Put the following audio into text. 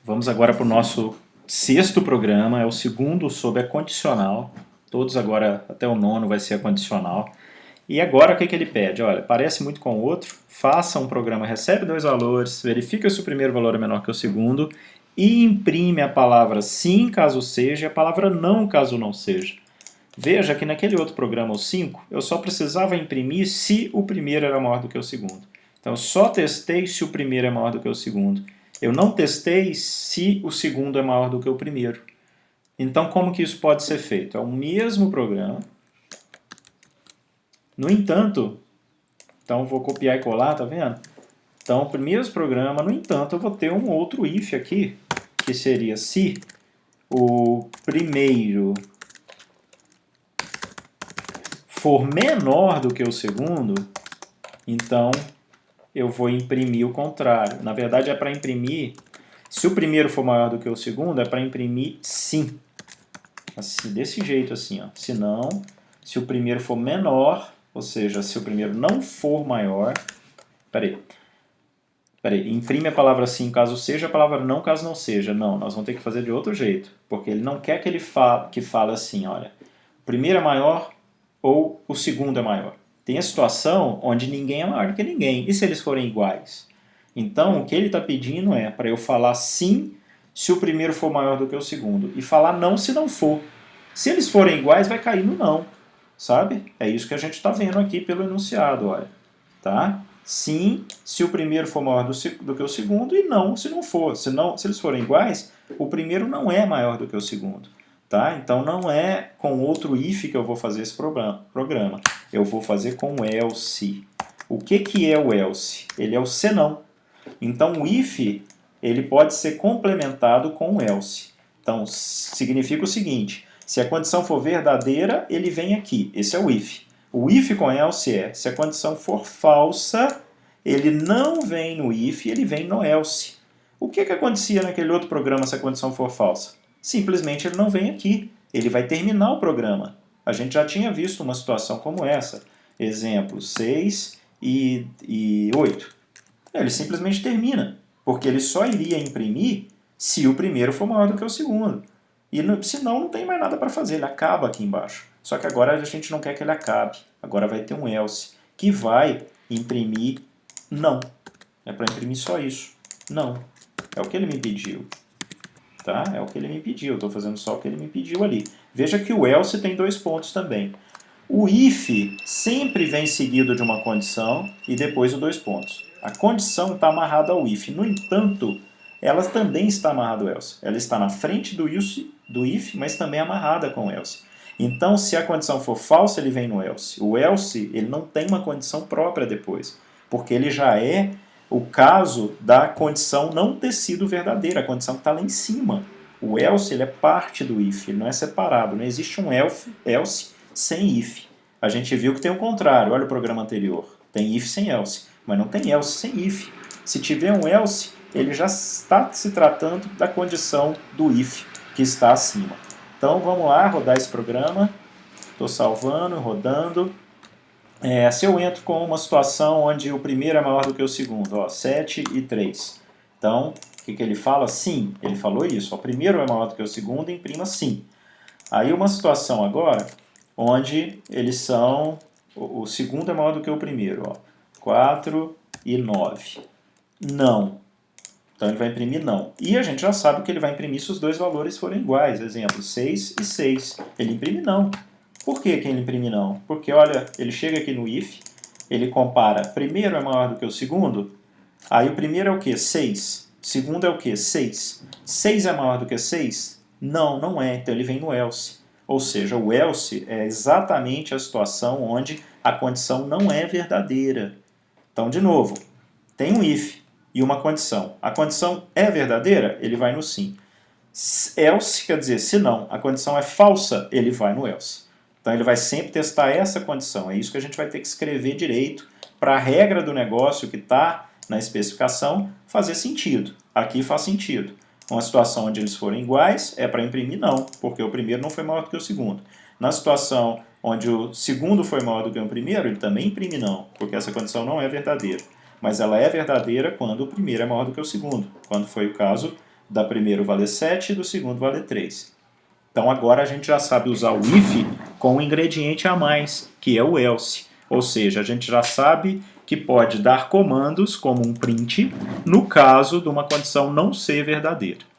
Vamos agora para o nosso sexto programa, é o segundo sobre a condicional. Todos agora, até o nono vai ser a condicional. E agora o que ele pede? Olha, parece muito com o outro, faça um programa, recebe dois valores, verifica se o primeiro valor é menor que o segundo e imprime a palavra sim caso seja e a palavra não caso não seja. Veja que naquele outro programa, o 5, eu só precisava imprimir se o primeiro era maior do que o segundo. Então eu só testei se o primeiro é maior do que o segundo. Eu não testei se o segundo é maior do que o primeiro. Então como que isso pode ser feito? É o mesmo programa. No entanto, então vou copiar e colar, tá vendo? Então, o mesmo programa, no entanto, eu vou ter um outro if aqui, que seria se o primeiro for menor do que o segundo, então eu vou imprimir o contrário. Na verdade, é para imprimir, se o primeiro for maior do que o segundo, é para imprimir sim. Assim, desse jeito assim, ó. Se não, se o primeiro for menor, ou seja, se o primeiro não for maior, peraí, imprime a palavra sim caso seja, a palavra não caso não seja. Não, nós vamos ter que fazer de outro jeito, porque ele não quer que ele fale assim, olha, o primeiro é maior ou o segundo é maior. Tem a situação onde ninguém é maior do que ninguém. E se eles forem iguais? Então, o que ele está pedindo é para eu falar sim se o primeiro for maior do que o segundo. E falar não se não for. Se eles forem iguais, vai cair no não. Sabe? É isso que a gente está vendo aqui pelo enunciado, olha. Tá? Sim, se o primeiro for maior do que o segundo, e não se não for. Se eles forem iguais, o primeiro não é maior do que o segundo. Tá? Então não é com outro if que eu vou fazer esse programa. Eu vou fazer com o else. O que é o else? Ele é o senão. Então o if ele pode ser complementado com o else. Então significa o seguinte, se a condição for verdadeira, ele vem aqui. Esse é o if. O if com else é, se a condição for falsa, ele não vem no if, ele vem no else. O que acontecia naquele outro programa se a condição for falsa? Simplesmente ele não vem aqui. Ele vai terminar o programa. A gente já tinha visto uma situação como essa. Exemplo, 6 e 8. Ele simplesmente termina, porque ele só iria imprimir se o primeiro for maior do que o segundo. E senão não tem mais nada para fazer, ele acaba aqui embaixo. Só que agora a gente não quer que ele acabe. Agora vai ter um else, que vai imprimir não. É para imprimir só isso. Não. É o que ele me pediu. Tá? É o que ele me pediu. Estou fazendo só o que ele me pediu ali. Veja que o else tem dois pontos também. O if sempre vem seguido de uma condição e depois os dois pontos. A condição está amarrada ao if. No entanto, ela também está amarrada ao else. Ela está na frente do if, mas também amarrada com o else. Então, se a condição for falsa, ele vem no else. O else ele não tem uma condição própria depois, porque ele já é o caso da condição não ter sido verdadeira, a condição que está lá em cima. O else ele é parte do if, ele não é separado. Não existe um else sem if. A gente viu que tem o contrário, olha o programa anterior. Tem if sem else, mas não tem else sem if. Se tiver um else, ele já está se tratando da condição do if que está acima. Então vamos lá, rodar esse programa. Estou salvando, rodando. Se eu entro com uma situação onde o primeiro é maior do que o segundo, ó, 7 e 3. Então, o que ele fala? Sim, ele falou isso. O primeiro é maior do que o segundo, imprima sim. Aí uma situação agora onde eles são, o segundo é maior do que o primeiro, ó, 4 e 9. Não. Então ele vai imprimir não. E a gente já sabe que ele vai imprimir se os dois valores forem iguais. Exemplo, 6 e 6. Ele imprime não. Por que ele imprime não? Porque, olha, ele chega aqui no if, ele compara, primeiro é maior do que o segundo, aí o primeiro é o quê? 6. O segundo é o quê? 6. 6 é maior do que 6? Não, não é. Então ele vem no else. Ou seja, o else é exatamente a situação onde a condição não é verdadeira. Então, de novo, tem um if e uma condição. A condição é verdadeira? Ele vai no sim. Else quer dizer, se não, a condição é falsa, ele vai no else. Então ele vai sempre testar essa condição. É isso que a gente vai ter que escrever direito para a regra do negócio que está na especificação fazer sentido. Aqui faz sentido. Uma situação onde eles forem iguais é para imprimir não, porque o primeiro não foi maior do que o segundo. Na situação onde o segundo foi maior do que o primeiro, ele também imprime não, porque essa condição não é verdadeira. Mas ela é verdadeira quando o primeiro é maior do que o segundo, quando foi o caso da primeiro valer 7 e do segundo valer 3. Então agora a gente já sabe usar o if com um ingrediente a mais, que é o else. Ou seja, a gente já sabe que pode dar comandos como um print no caso de uma condição não ser verdadeira.